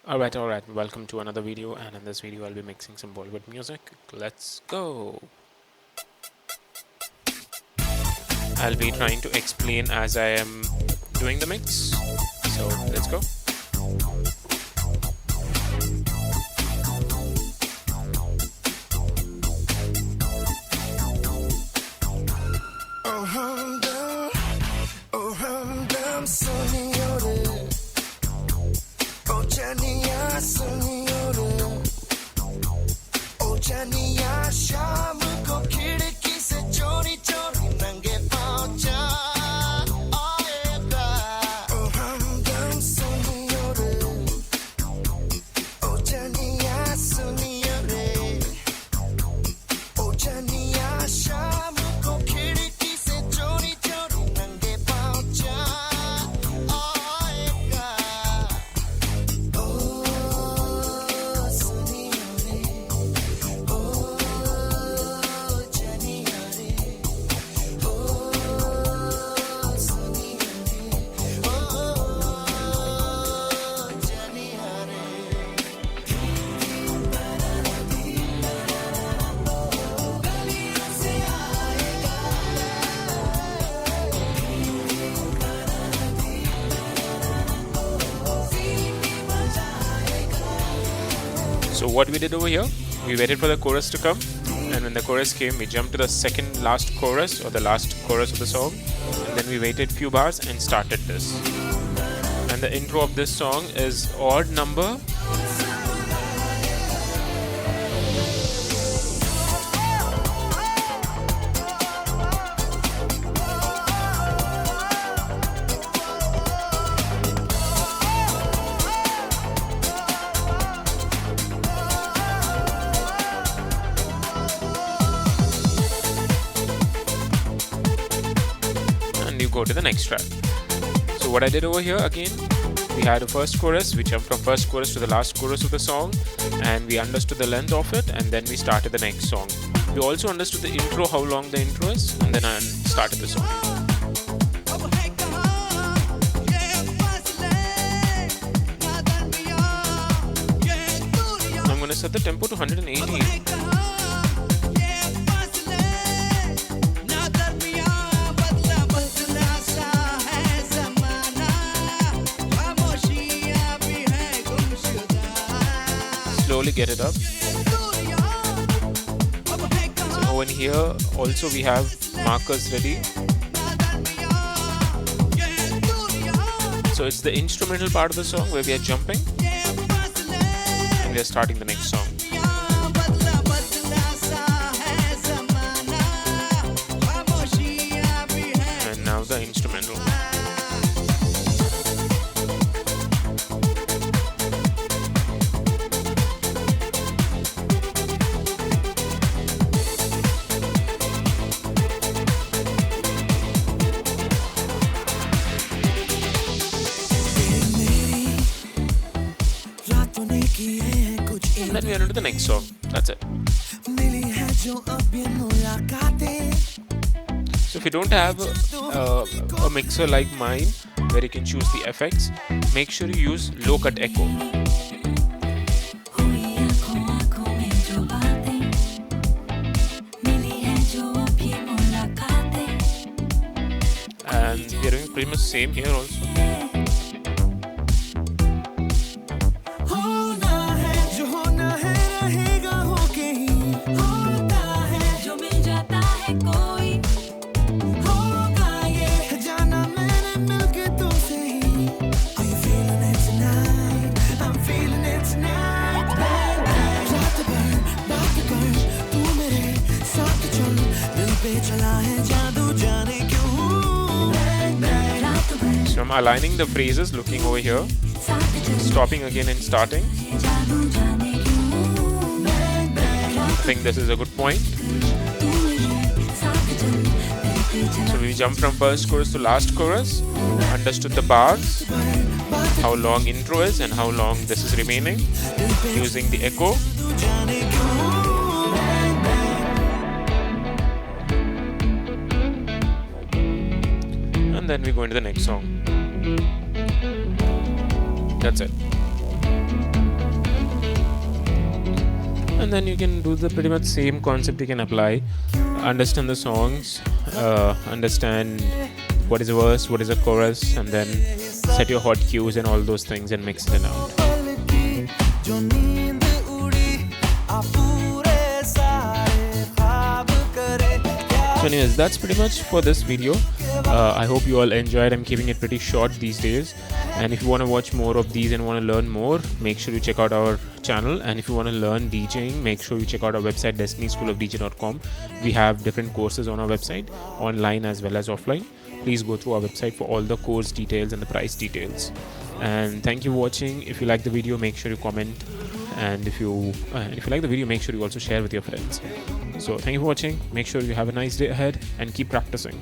Alright, welcome to another video, and in this video I'll be mixing some Bollywood music. Let's go! I'll be trying to explain as I am doing the mix, so let's go. So what we did over here, we waited for the chorus to come, and when the chorus came, we jumped to the second last chorus or the last chorus of the song, and then we waited few bars and started this. And the intro of this song is odd number. You go to the next track. So what I did over here, again, we had a first chorus, we jumped from first chorus to the last chorus of the song, and we understood the length of it, and then we started the next song. We also understood the intro, how long the intro is, and then I started the song. I'm going to set the tempo to 180. Slowly get it up. So over here also we have markers ready. So it's the instrumental part of the song where we are jumping and we are starting the next song. And now the instrumental. And then we are into the next song. That's it. So if you don't have a mixer like mine where you can choose the effects, make sure you use low cut echo. And we are doing pretty much same here also. So I'm aligning the phrases, looking over here, stopping again and starting. I think this is a good point. So we jumped from first chorus to last chorus, understood the bars, how long intro is and how long this is remaining, using the echo. And then we go into the next song. That's it. and then you can do the pretty much same concept you can apply. Understand the songs, understand what is a verse, what is a chorus, and then set your hot cues and all those things and mix it out. So anyways, that's pretty much for this video. I hope you all enjoyed. I'm keeping it pretty short these days, and if you want to watch more of these and want to learn more, make sure you check out our channel. And if you want to learn DJing, make sure you check out our website destinyschoolofdj.com. We have different courses on our website, online as well as offline. Please go through our website for all the course details and the price details. And thank you for watching. If you like the video, make sure you comment, and if you like the video, make sure you also share with your friends. So thank you for watching. Make sure you have a nice day ahead and keep practicing.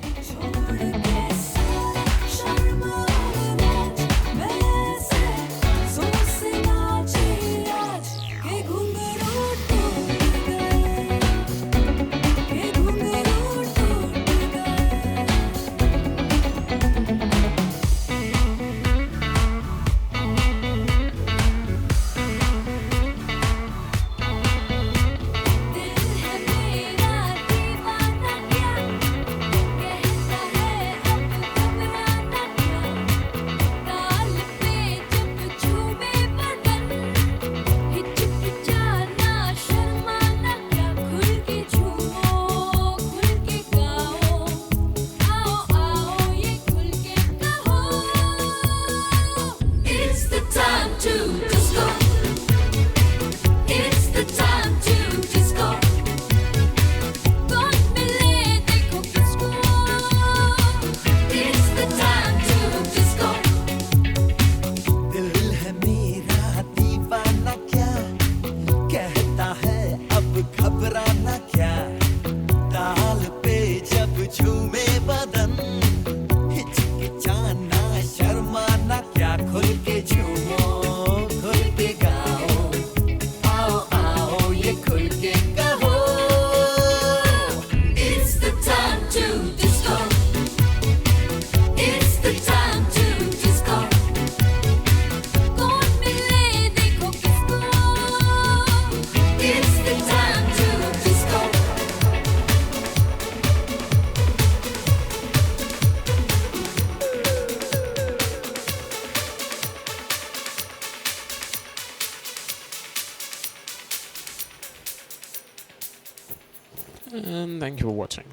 And thank you for watching.